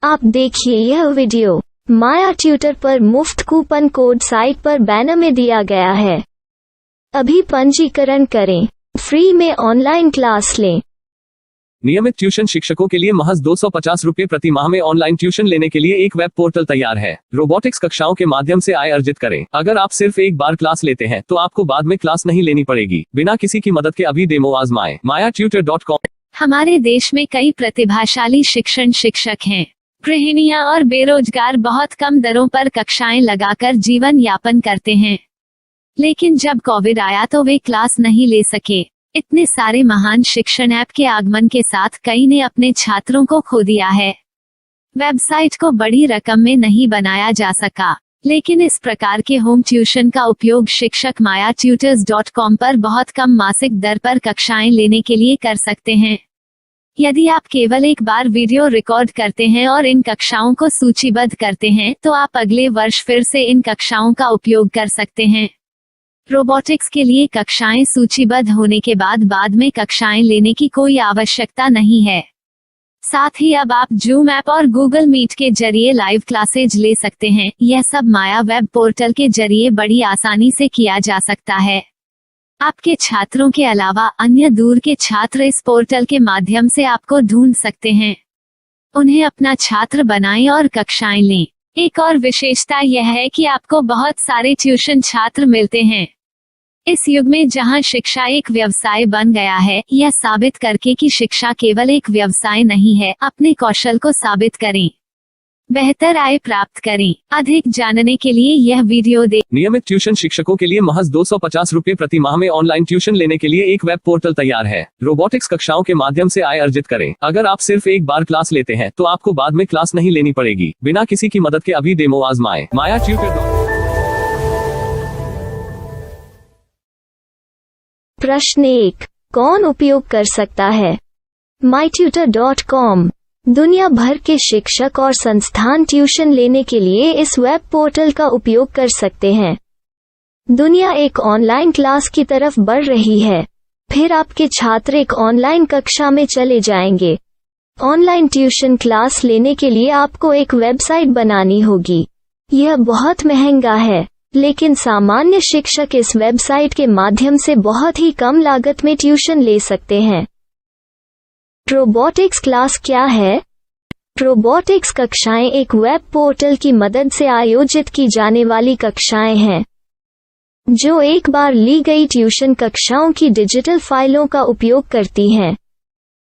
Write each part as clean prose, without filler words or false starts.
आप देखिए यह वीडियो माया ट्यूटर पर मुफ्त कूपन कोड साइट पर बैनर में दिया गया है। अभी पंजीकरण करें, फ्री में ऑनलाइन क्लास लें। नियमित ट्यूशन शिक्षकों के लिए महज 250 रुपये प्रति माह में ऑनलाइन ट्यूशन लेने के लिए एक वेब पोर्टल तैयार है। रोबोटिक्स कक्षाओं के माध्यम से आय अर्जित करें। अगर आप सिर्फ एक बार क्लास लेते हैं तो आपको बाद में क्लास नहीं लेनी पड़ेगी। बिना किसी की मदद के अभी डेमो आजमाएं। mayatutor.com। हमारे देश में कई प्रतिभाशाली शिक्षक हैं। गृहिणियां और बेरोजगार बहुत कम दरों पर कक्षाएं लगाकर जीवन यापन करते हैं, लेकिन जब कोविड आया तो वे क्लास नहीं ले सके। इतने सारे महान शिक्षण ऐप के आगमन के साथ कई ने अपने छात्रों को खो दिया है। वेबसाइट को बड़ी रकम में नहीं बनाया जा सका, लेकिन इस प्रकार के होम ट्यूशन का उपयोग शिक्षक mayatutors.com पर बहुत कम मासिक दर पर कक्षाएं लेने के लिए कर सकते हैं। यदि आप केवल एक बार वीडियो रिकॉर्ड करते हैं और इन कक्षाओं को सूचीबद्ध करते हैं तो आप अगले वर्ष फिर से इन कक्षाओं का उपयोग कर सकते हैं। रोबोटिक्स के लिए कक्षाएं सूचीबद्ध होने के बाद में कक्षाएं लेने की कोई आवश्यकता नहीं है। साथ ही अब आप जूम ऐप और गूगल मीट के जरिए लाइव क्लासेज ले सकते हैं। यह सब माया वेब पोर्टल के जरिए बड़ी आसानी से किया जा सकता है। आपके छात्रों के अलावा अन्य दूर के छात्र इस पोर्टल के माध्यम से आपको ढूंढ सकते हैं। उन्हें अपना छात्र बनाएं और कक्षाएं लें। एक और विशेषता यह है कि आपको बहुत सारे ट्यूशन छात्र मिलते हैं। इस युग में जहां शिक्षा एक व्यवसाय बन गया है, यह साबित करके कि शिक्षा केवल एक व्यवसाय नहीं है, अपने कौशल को साबित करें, बेहतर आय प्राप्त करें। अधिक जानने के लिए यह वीडियो देखें। नियमित ट्यूशन शिक्षकों के लिए महज 250 रुपये प्रति माह में ऑनलाइन ट्यूशन लेने के लिए एक वेब पोर्टल तैयार है। रोबोटिक्स कक्षाओं के माध्यम से आय अर्जित करें। अगर आप सिर्फ एक बार क्लास लेते हैं तो आपको बाद में क्लास नहीं लेनी पड़ेगी। बिना किसी की मदद के अभी डेमो आजमाएं। mayatutor। प्रश्न 1, कौन उपयोग कर सकता है? mytutor.com दुनिया भर के शिक्षक और संस्थान ट्यूशन लेने के लिए इस वेब पोर्टल का उपयोग कर सकते हैं। दुनिया एक ऑनलाइन क्लास की तरफ बढ़ रही है, फिर आपके छात्र एक ऑनलाइन कक्षा में चले जाएंगे। ऑनलाइन ट्यूशन क्लास लेने के लिए आपको एक वेबसाइट बनानी होगी। यह बहुत महंगा है, लेकिन सामान्य शिक्षक इस वेबसाइट के माध्यम से बहुत ही कम लागत में ट्यूशन ले सकते हैं। रोबोटिक्स क्लास क्या है? रोबोटिक्स कक्षाएं एक वेब पोर्टल की मदद से आयोजित की जाने वाली कक्षाएं हैं, जो एक बार ली गई ट्यूशन कक्षाओं की डिजिटल फाइलों का उपयोग करती हैं।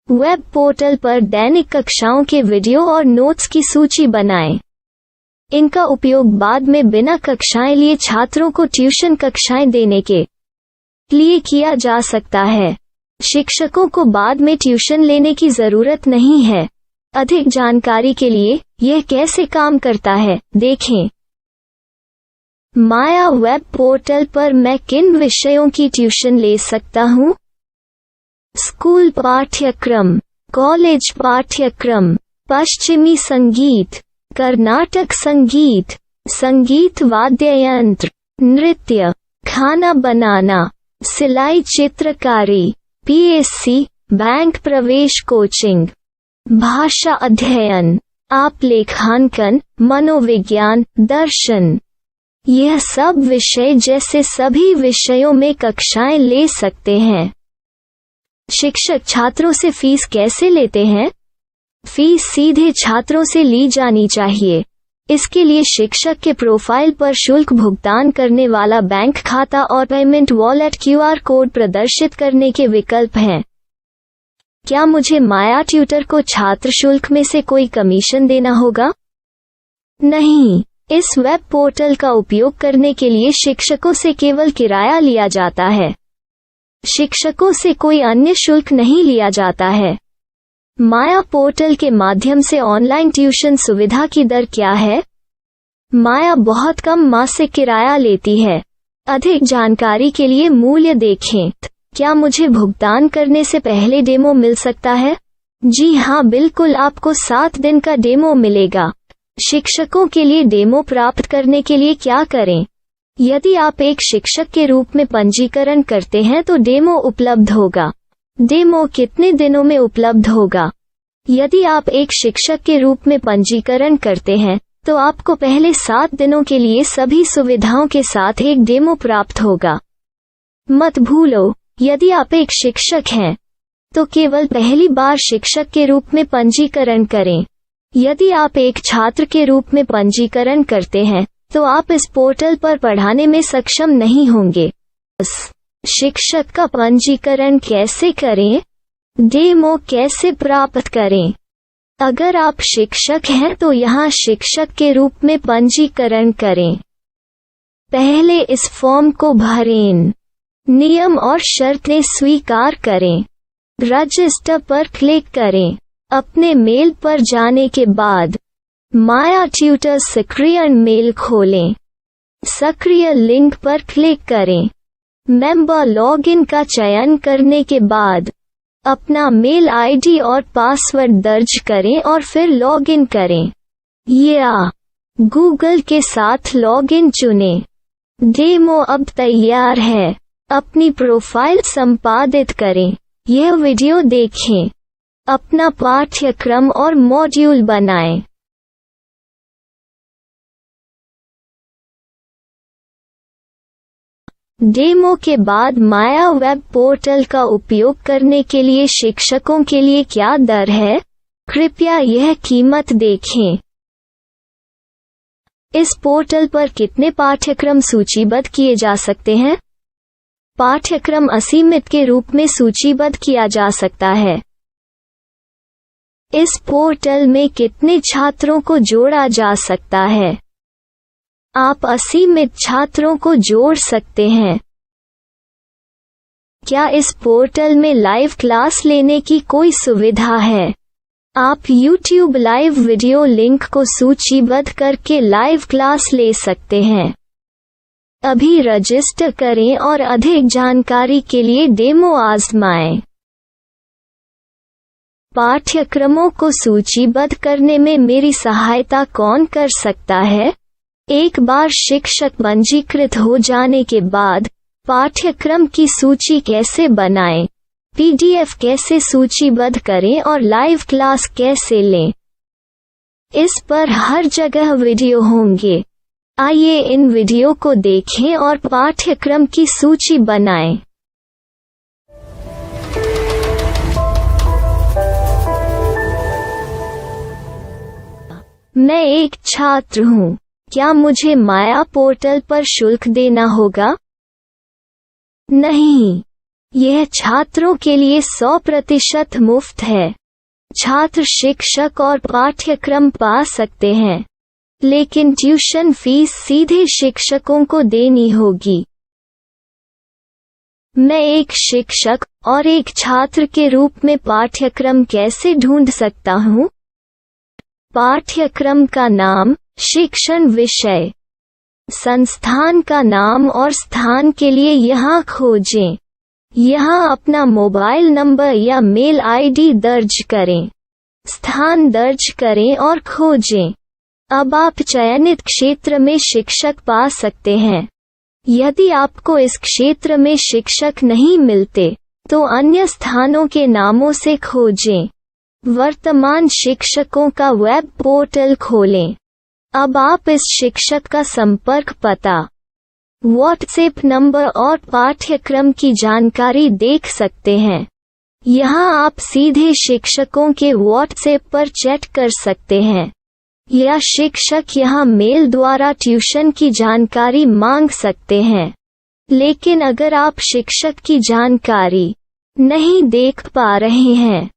वेब पोर्टल पर दैनिक कक्षाओं के वीडियो और नोट्स की सूची बनाएं। इनका उपयोग बाद में बिना कक्षाएं लिए छात्रों को ट्यूशन कक्षाएं देने के लिए किया जा सकता है। शिक्षकों को बाद में ट्यूशन लेने की जरूरत नहीं है। अधिक जानकारी के लिए यह कैसे काम करता है देखें। माया वेब पोर्टल पर मैं किन विषयों की ट्यूशन ले सकता हूँ? स्कूल पाठ्यक्रम, कॉलेज पाठ्यक्रम, पश्चिमी संगीत, कर्नाटक संगीत, संगीत वाद्य यंत्र, नृत्य, खाना बनाना, सिलाई चित्रकारी, पीएससी, बैंक प्रवेश कोचिंग, भाषा अध्ययन, आप लेखांकन, मनोविज्ञान, दर्शन। यह सब विषय जैसे सभी विषयों में कक्षाएं ले सकते हैं। शिक्षक छात्रों से फीस कैसे लेते हैं? फीस सीधे छात्रों से ली जानी चाहिए। इसके लिए शिक्षक के प्रोफाइल पर शुल्क भुगतान करने वाला बैंक खाता और पेमेंट वॉलेट QR कोड प्रदर्शित करने के विकल्प हैं। क्या मुझे माया ट्यूटर को छात्र शुल्क में से कोई कमीशन देना होगा? नहीं, इस वेब पोर्टल का उपयोग करने के लिए शिक्षकों से केवल किराया लिया जाता है। शिक्षकों से कोई अन्य शुल्क नहीं लिया जाता है। माया पोर्टल के माध्यम से ऑनलाइन ट्यूशन सुविधा की दर क्या है? माया बहुत कम मासिक किराया लेती है। अधिक जानकारी के लिए मूल्य देखें। क्या मुझे भुगतान करने से पहले डेमो मिल सकता है? जी हाँ, बिल्कुल, आपको 7 दिन का डेमो मिलेगा। शिक्षकों के लिए डेमो प्राप्त करने के लिए क्या करें? यदि आप एक शिक्षक के रूप में पंजीकरण करते हैं तो डेमो उपलब्ध होगा। डेमो कितने दिनों में उपलब्ध होगा? यदि आप एक शिक्षक के रूप में पंजीकरण करते हैं तो आपको पहले 7 दिनों के लिए सभी सुविधाओं के साथ एक डेमो प्राप्त होगा। मत भूलो, यदि आप एक शिक्षक हैं तो केवल पहली बार शिक्षक के रूप में पंजीकरण करें। यदि आप एक छात्र के रूप में पंजीकरण करते हैं तो आप इस पोर्टल पर पढ़ाने में सक्षम नहीं होंगे। शिक्षक का पंजीकरण कैसे करें? डेमो कैसे प्राप्त करें? अगर आप शिक्षक हैं तो यहाँ शिक्षक के रूप में पंजीकरण करें। पहले इस फॉर्म को भरें। नियम और शर्तें स्वीकार करें। रजिस्टर पर क्लिक करें। अपने मेल पर जाने के बाद माया ट्यूटर सक्रिय मेल खोलें। सक्रिय लिंक पर क्लिक करें। मेंबर लॉगिन का चयन करने के बाद अपना मेल आईडी और पासवर्ड दर्ज करें और फिर लॉगिन करें या गूगल के साथ लॉगिन चुनें। डेमो अब तैयार है। अपनी प्रोफाइल संपादित करें। यह वीडियो देखें। अपना पाठ्यक्रम और मॉड्यूल बनाएं। डेमो के बाद माया वेब पोर्टल का उपयोग करने के लिए शिक्षकों के लिए क्या दर है? कृपया यह कीमत देखें। इस पोर्टल पर कितने पाठ्यक्रम सूचीबद्ध किए जा सकते हैं? पाठ्यक्रम असीमित के रूप में सूचीबद्ध किया जा सकता है। इस पोर्टल में कितने छात्रों को जोड़ा जा सकता है? आप असीमित छात्रों को जोड़ सकते हैं। क्या इस पोर्टल में लाइव क्लास लेने की कोई सुविधा है? आप YouTube लाइव वीडियो लिंक को सूचीबद्ध करके लाइव क्लास ले सकते हैं। अभी रजिस्टर करें और अधिक जानकारी के लिए डेमो आजमाएं। पाठ्यक्रमों को सूचीबद्ध करने में मेरी सहायता कौन कर सकता है? एक बार शिक्षक पंजीकृत हो जाने के बाद पाठ्यक्रम की सूची कैसे बनाएं, PDF कैसे सूचीबद्ध करें और लाइव क्लास कैसे लें, इस पर हर जगह वीडियो होंगे। आइए इन वीडियो को देखें और पाठ्यक्रम की सूची बनाएं। मैं एक छात्र हूँ। क्या मुझे माया पोर्टल पर शुल्क देना होगा? नहीं, यह छात्रों के लिए 100% मुफ्त है। छात्र शिक्षक और पाठ्यक्रम पा सकते हैं, लेकिन ट्यूशन फीस सीधे शिक्षकों को देनी होगी। मैं एक शिक्षक और एक छात्र के रूप में पाठ्यक्रम कैसे ढूंढ सकता हूँ? पाठ्यक्रम का नाम, शिक्षण विषय, संस्थान का नाम और स्थान के लिए यहाँ खोजें। यहाँ अपना मोबाइल नंबर या मेल आईडी दर्ज करें। स्थान दर्ज करें और खोजें। अब आप चयनित क्षेत्र में शिक्षक पा सकते हैं। यदि आपको इस क्षेत्र में शिक्षक नहीं मिलते तो अन्य स्थानों के नामों से खोजें। वर्तमान शिक्षकों का वेब पोर्टल खोलें। अब आप इस शिक्षक का संपर्क पता, व्हाट्सएप नंबर और पाठ्यक्रम की जानकारी देख सकते हैं। यहाँ आप सीधे शिक्षकों के व्हाट्सएप पर चैट कर सकते हैं या शिक्षक यहाँ मेल द्वारा ट्यूशन की जानकारी मांग सकते हैं। लेकिन अगर आप शिक्षक की जानकारी नहीं देख पा रहे हैं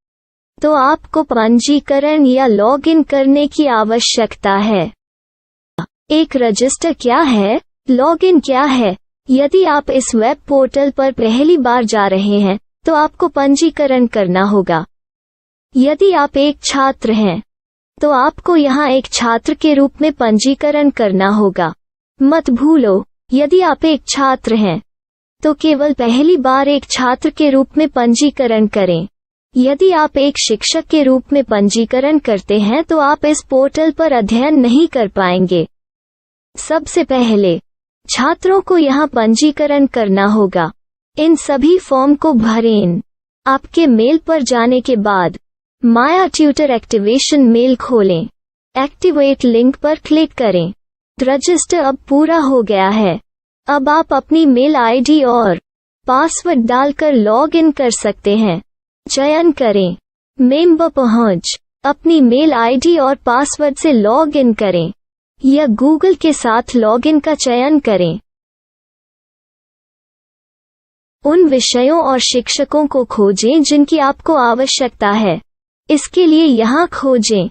तो आपको पंजीकरण या लॉगिन करने की आवश्यकता है। एक रजिस्टर क्या है? लॉगिन क्या है? यदि आप इस वेब पोर्टल पर पहली बार जा रहे हैं तो आपको पंजीकरण करना होगा। यदि आप एक छात्र हैं तो आपको यहाँ एक छात्र के रूप में पंजीकरण करना होगा। मत भूलो, यदि आप एक छात्र हैं तो केवल पहली बार एक छात्र के रूप में पंजीकरण करें। यदि आप एक शिक्षक के रूप में पंजीकरण करते हैं तो आप इस पोर्टल पर अध्ययन नहीं कर पाएंगे। सबसे पहले छात्रों को यहाँ पंजीकरण करना होगा। इन सभी फॉर्म को भरें। आपके मेल पर जाने के बाद माया ट्यूटर एक्टिवेशन मेल खोलें। एक्टिवेट लिंक पर क्लिक करें। रजिस्टर अब पूरा हो गया है। अब आप अपनी मेल आईडी और पासवर्ड डालकर लॉग इन कर सकते हैं। चयन करें मेंबर पहुंच। अपनी मेल आईडी और पासवर्ड से लॉग इन करें या गूगल के साथ लॉग इन का चयन करें। उन विषयों और शिक्षकों को खोजें जिनकी आपको आवश्यकता है। इसके लिए यहाँ खोजें